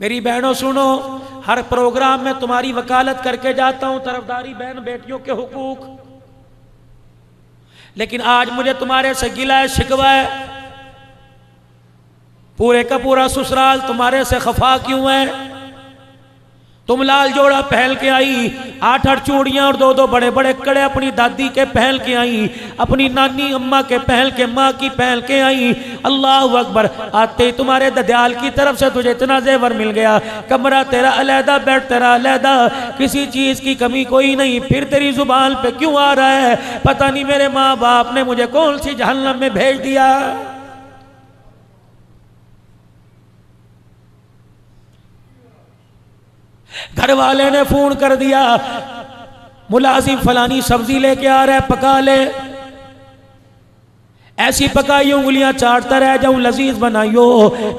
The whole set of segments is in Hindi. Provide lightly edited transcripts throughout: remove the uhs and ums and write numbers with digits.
मेरी बहनों सुनो, हर प्रोग्राम में तुम्हारी वकालत करके जाता हूं, तरफदारी बहन बेटियों के हुकूक, लेकिन आज मुझे तुम्हारे से गिला है, शिकवा है। पूरे का पूरा ससुराल तुम्हारे से खफा क्यों है? तुम लाल जोड़ा पहन के आई, 8-8 चूड़ियां और 2-2 बड़े बड़े कड़े अपनी दादी के पहन के आई, अपनी नानी अम्मा के पहन के, माँ की पहन के आई। अल्लाह अकबर। आते ही तुम्हारे ददियाल की तरफ से तुझे इतना जेवर मिल गया, कमरा तेरा अलहदा, बेड तेरा अलहदा, किसी चीज की कमी कोई नहीं। फिर तेरी जुबान पे क्यों आ रहा है? पता नहीं मेरे माँ बाप ने मुझे कौन सी जहन्नम में भेज दिया। घर वाले ने फोन कर दिया, मुलाजिम फलानी सब्जी लेके आ रहा है, पका ले। ऐसी पकाई उंगलियां चाटता रह जाऊं, लजीज बनाइयो।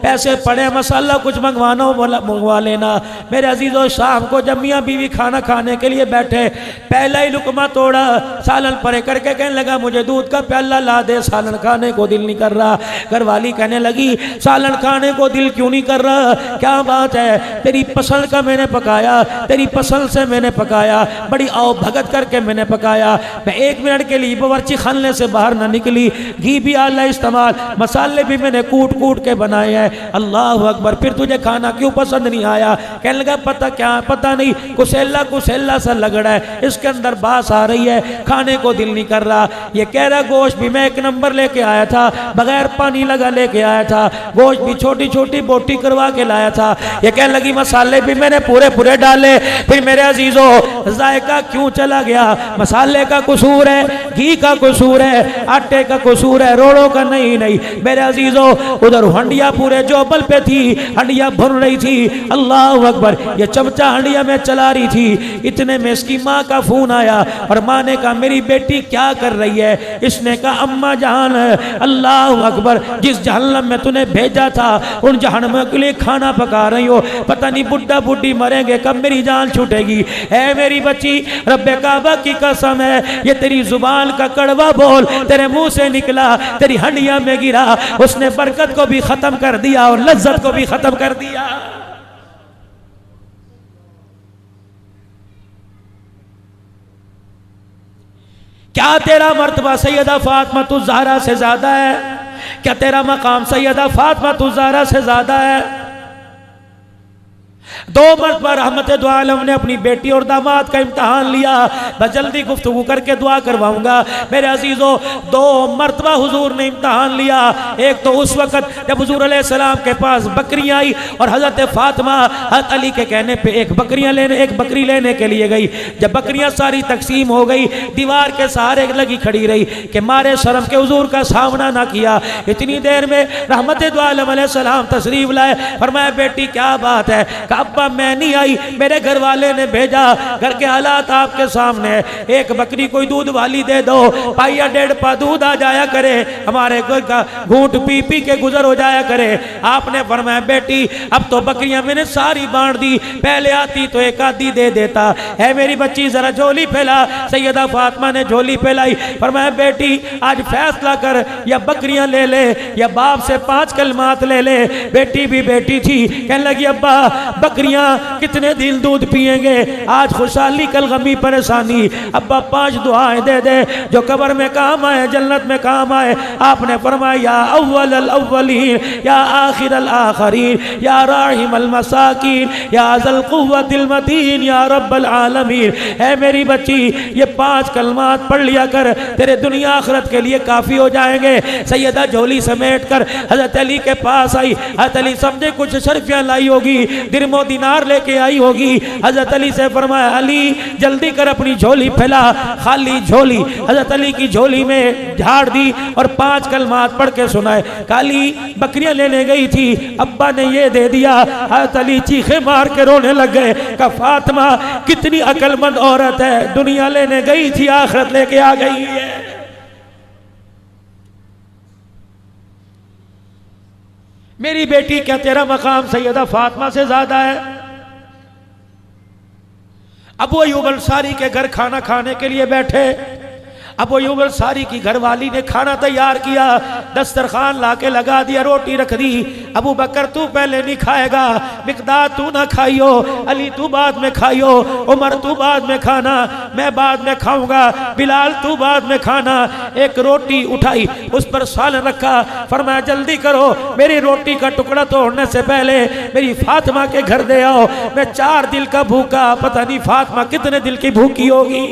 पैसे पड़े, मसाला कुछ मंगवाना हो मंगवा लेना। मेरे अजीजों, शाम को जब मियाँ बीवी खाना खाने के लिए बैठे, पहला ही लुकमा तोड़ा, सालन परे करके कहने लगा मुझे दूध का प्याला ला दे, सालन खाने को दिल नहीं कर रहा। घरवाली कहने लगी सालन खाने को दिल क्यों नहीं कर रहा? क्या बात है? तेरी पसंद का मैंने पकाया, तेरी पसंद से मैंने पकाया, बड़ी आओ भगत करके मैंने पकाया। मैं 1 मिनट के लिए बावर्ची खाने से बाहर ना निकली, घी भी आला इस्तेमाल, मसाले भी मैंने कूट कूट के बनाए हैं। अल्लाह अकबर। फिर तुझे खाना क्यों पसंद नहीं आया? कहने लगा पता क्या, पता नहीं, कुसेला कुसेला सा लग रहा है, इसके अंदर बास आ रही है, खाने को दिल नहीं कर रहा। ये कह रहा गोश्त भी मैं 1 नंबर लेके आया था, बगैर पानी लगा लेके आया था, गोश्त भी छोटी छोटी बोटी करवा के लाया था। ये कहने लगी मसाले भी मैंने पूरे पूरे डाले। फिर मेरे अजीजों, जायका क्यों चला गया? मसाले का कसूर है, घी का कसूर है, आटे का कसूर है, रोड़ों का नहीं। मेरे अजीजों, उधर हंडिया पूरे जोबल पे थी, हंडिया भुन रही थी। अल्लाह अकबर। ये चमचा हंडिया में चला रही थी, इतने में इसकी माँ का फोन आया और माँ ने कहा मेरी बेटी क्या कर रही है? इसने कहा अम्मा जान, अल्लाह अकबर, जिस जहन्नम में तूने भेजा था उन जहन्नम के लिए खाना पका रही हो। पता नहीं बुढ़ा बुढ़ी मरेंगे कब मेरी जान छूटेगी। है मेरी बच्ची, रब्बे काबा की कसम है, ये तेरी जुबान का कड़वा बोल तेरे मुंह से निकला, तेरी हंडिया में गिरा, उसने बरकत को भी खत्म कर दिया और लज्जत को भी खत्म कर दिया। क्या तेरा मर्तबा सैयदा फातिमा तुज़ ज़हरा से ज्यादा है? क्या तेरा मकाम सैयदा फातिमा तुज़ ज़हरा से ज्यादा है? 2 मरतबा रहमत दो आलम ने अपनी बेटी और दामाद का इम्तहान लिया। बस जल्दी गुफ्तगू करके दुआ करवाऊंगा। मेरे अजीजों, 2 मरतबा हुजूर ने इम्तहान लिया। एक तो उस वक़्त जब हुजूर अलैहिस्सलाम के पास बकरियां आई और हज़रत फातिमा हज़रत अली के कहने पे एक बकरी लेने के लिए गई। जब बकरियां सारी तकसीम हो गई, दीवार के सहारे लगी खड़ी रही कि मारे शर्म के हुजूर का सामना ना किया। इतनी देर में रहमत दो आलम अलैहिस्सलाम तशरीफ लाए। फरमाया बेटी क्या बात है? अब्बा मैं नहीं आई, मेरे घर वाले ने भेजा, घर के हालात आपके सामने, एक बकरी कोई दूध वाली दे दो, पाइया 1.5 पा दूध आ जाया करे, हमारे घर का घूंट पी पी के गुजर हो जाया करे। आपने फरमाया बेटी अब तो बकरियां मैंने सारी बांट दी, पहले आती तो एक आधी दे देता। है मेरी बच्ची जरा झोली फैला। सैयदा फातिमा ने झोली फैलाई। फरमाया बेटी आज फैसला कर, या बकरियां ले ले या बाप से 5 कलमात ले ले। बेटी भी बेटी थी, कहने लगी अब्बा बकरियां कितने दिन दूध पिएंगे, आज खुशहाली कल गमी परेशानी। अब्बा 5 दुआएं दे दे जो कब्र में काम आए, जन्नत में काम आए। आपने फरमाया या अव्वल अल अव्वलीन, या आखिर अल आखिरीन, या राहिम अल मसाकीन, या ज़ल कुव्वतिल मतीन, या रब्बल आलमीन। है मेरी बच्ची ये 5 कलमात पढ़ लिया कर, तेरे दुनिया आखिरत के लिए काफी हो जाएंगे। सैयदा झोली समेट कर हजरत अली के पास आई। हजरत अली समझे कुछ शर्फियां लाई होगी, दिरमो दिनार लेके आई होगी। हजरत अली से फरमाया अली जल्दी कर अपनी झोली फैला। खाली झोली हजरत अली की झोली में झाड़ दी और 5 कलमात पढ़ के सुनाए। काली बकरियां लेने गई थी, अब्बा ने ये दे दिया। हजरत अली चीखे मार के रोने लग गए। का फातिमा कितनी अक्लमंद औरत है, दुनिया लेने गई थी आखिरत लेके आ गई है। मेरी बेटी क्या तेरा मकाम सैयदा फातिमा से ज्यादा है? अबू अय्यूब अंसारी के घर खाना खाने के लिए बैठे। अबू अय्यूब अंसारी की घरवाली ने खाना तैयार किया, दस्तरखान लाके लगा दिया, रोटी रख दी। अबू बकर तू पहले नहीं खाएगा, मिकदाद तू ना खाइयो, अली तू बाद में खाइयो, उमर तू बाद में खाना, मैं बाद में खाऊंगा, बिलाल तू बाद में खाना। एक रोटी उठाई, उस पर सालन रखा, फरमाया जल्दी करो, मेरी रोटी का टुकड़ा तोड़ने से पहले मेरी फातिमा के घर दे आओ, मैं 4 दिल का भूखा, पता नहीं फातिमा कितने दिल की भूखी होगी।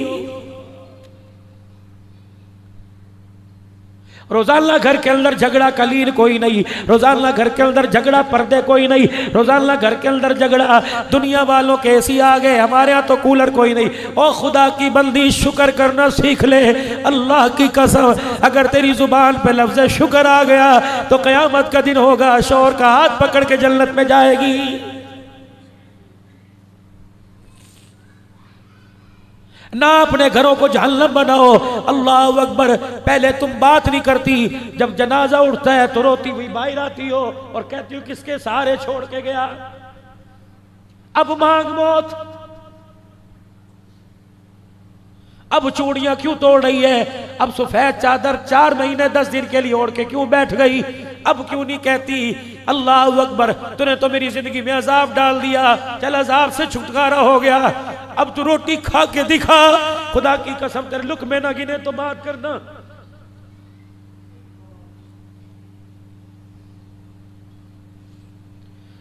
रोजाना घर के अंदर झगड़ा, कलीन कोई नहीं, रोजाना घर के अंदर झगड़ा, पर्दे कोई नहीं, रोजाना घर के अंदर झगड़ा। दुनिया वालों के एसी आ गए, हमारे यहाँ तो कूलर कोई नहीं। ओ खुदा की बंदी शुक्र करना सीख ले, अल्लाह की कसम अगर तेरी जुबान पे लफ्ज़ शुक्र आ गया तो क़यामत का दिन होगा, शौहर का हाथ पकड़ के जन्नत में जाएगी। ना अपने घरों को जहन्नम बनाओ। अल्लाह अकबर। पहले तुम बात नहीं करती, जब जनाजा उठता है तो रोती हुई बाहर आती हो और कहती हो किसके सहारे छोड़ के गया। अब मांग मौत, अब चूड़ियां क्यों तोड़ रही है, अब सफेद चादर 4 महीने 10 दिन के लिए ओढ़ के क्यों बैठ गई, अब क्यों नहीं कहती अल्लाह अकबर, तूने तो मेरी जिंदगी में अजाब डाल दिया, चल अजाब से छुटकारा हो गया, अब तू रोटी खा के दिखा, खुदा की कसम तेरे लुक़मे ना गिने तो बात करना।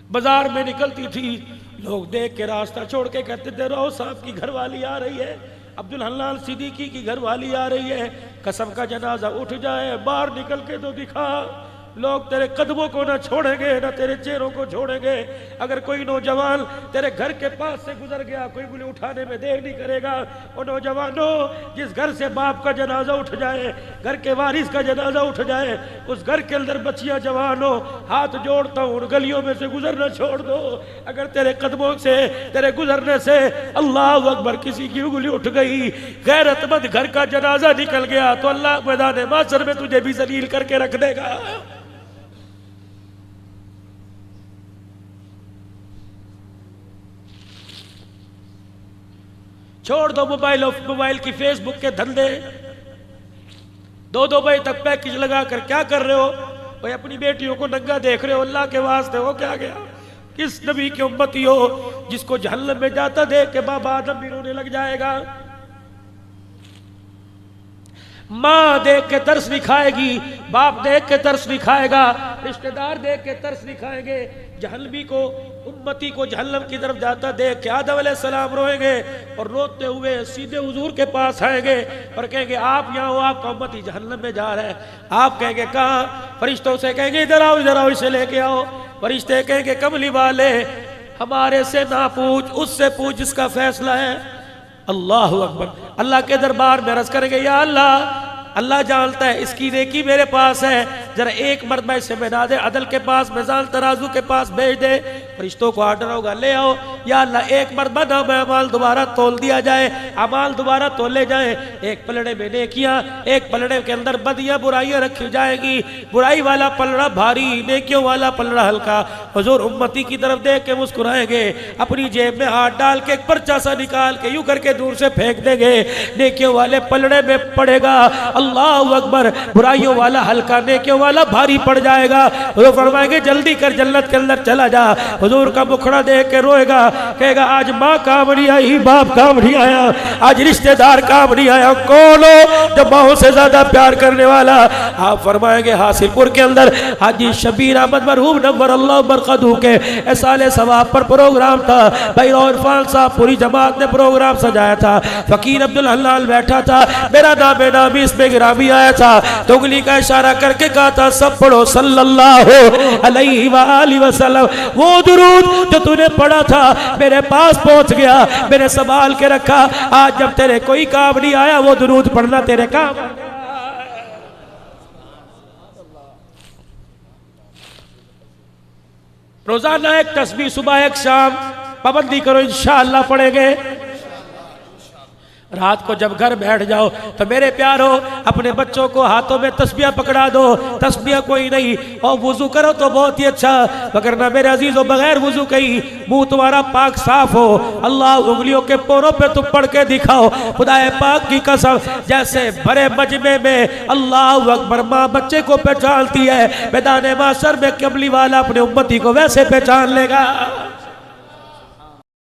बाजार में निकलती थी, लोग देख के रास्ता छोड़ के कहते थे रहो साहब की घरवाली आ रही है, अब्दुल हन्नान सिद्दीकी की घरवाली आ रही है, कसम का जनाजा उठ जाए, बाहर निकल के तो दिखा। लोग तेरे कदमों को ना छोड़ेंगे ना तेरे चेहरों को छोड़ेंगे। अगर कोई नौजवान तेरे घर के पास से गुजर गया, कोई बोले उठाने में देर नहीं करेगा। और नौजवानों, जिस घर से बाप का जनाजा उठ जाए, घर के वारिस का जनाजा उठ जाए, उस घर के अंदर बच्चियां जवान हो, हाथ जोड़ता हूं उन गलियों में से गुजरना छोड़ दो। अगर तेरे कदमों से, तेरे गुजरने से अल्लाह अकबर किसी की उंगली उठ गई, गैरतमंद घर का जनाजा निकल गया, तो अल्लाह मैदान माशर में तुझे भी जलील करके रख देगा। छोड़ दो मोबाइल की फेसबुक के धंधे, 2-2 बजे तक पैकेज लगा कर क्या कर रहे हो भाई, अपनी बेटियों को नंगा देख रहे हो, अल्लाह के वास्ते हो क्या गया। किस नबी की उम्मती हो जिसको जहन्नम में जाता देख के बाबा आदम भी रोने लग जाएगा। माँ देख के तरस नहीं खाएगी, बाप देख के तरस नहीं खाएगा, रिश्तेदार देख के तरस नहीं खाएंगे। जहन्नमी को, उम्मती को जहन्नम की तरफ जाता देख के आदम अलैहिस्सलाम रोएंगे और रोते हुए सीधे हुजूर के पास आएंगे और कहेंगे आप यहाँ हो, आपका उम्मती जहन्नम में जा रहा है। आप कहेंगे कहाँ? फरिश्तों से कहेंगे इधर आओ इसे लेके आओ। फरिश्ते कहेंगे कमली वाले हमारे से ना पूछ, उससे पूछ जिसका फैसला है। अल्लाह अकबर। अल्लाह के दरबार में अर्ज करेंगे या अल्लाह, अल्लाह जानता है इसकी नेकी मेरे पास है, जरा एक मरतबा इसे मिला दे, अदल के पास, मिजान तराजू के पास भेज दे। फरिश्तों को आर्डर होगा ले आओ। या अल्लाह एक मरतबा ना में अमाल दोबारा तोल दिया जाए, अमाल दोबारा तोले जाए। एक पलड़े में नेकियां, एक पलड़े के अंदर बदियां बुराइयां रखी जाएगी। बुराई वाला पलड़ा भारी, नेकियों वाला पलड़ा हल्का। हुजूर उम्मती की तरफ देख के मुस्कुराएंगे, अपनी जेब में हाथ डाल के एक पर्चा सा निकाल के यूं करके दूर से फेंक देंगे, नेकियों वाले पलड़े में पड़ेगा। अल्लाह अकबर। बुराइयों वाला हल्का, नेकियों वाला भारी पड़ जाएगा। वो फरमाएंगे जल्दी कर, जन्नत के अंदर चला जा। हुजूर का मुखड़ा देख के रोएगा, कहेगा आज माँ काम नहीं आई, बाप काम नहीं आया, आज रिश्तेदार काम नहीं आया। कौन हो जो माँ से ज्यादा प्यार करने वाला? आप फरमाएंगे हासिलपुर के अंदर हाजी शबीर अहमद मरहूम नव्वर अल्लाह बरकतहू के साले सवाब पर प्रोग्राम था। भाई इरफान साहब पूरी जमात ने प्रोग्राम सजाया था। फकीर अब्दुल हलाल बैठा था, मेरा नाम नामी इसमें गिरामी आया था। तो उंगली का इशारा करके कहा था सब पढ़ो सल्लल्लाहु अलैहि वसल्लम। वो दुरूद जो तूने पढ़ा था मेरे पास पहुंच गया, मैंने संभाल के रखा। आज जब तेरे कोई काम नहीं आया, वो दुरूद पढ़ना तेरे काम। रोजाना एक तस्बीह सुबह एक शाम पाबंदी करो, इंशाअल्लाह पढ़ेंगे। रात को जब घर बैठ जाओ तो मेरे प्यारो अपने बच्चों को हाथों में तस्बियां पकड़ा दो, तस्बियां कोई नहीं, और वुजू करो तो बहुत ही अच्छा, मगर ना मेरे अजीजों बगैर वुजू कहीं मुंह तुम्हारा पाक साफ हो, अल्लाह उंगलियों के पोरों पे तुम पढ़ के दिखाओ, खुदाए पाक की कसम, जैसे भरे मजमे में अल्लाह अकबर माँ बच्चे को पहचानती है, मैदान माशर में कमली वाला अपने उम्मती को वैसे पहचान लेगा।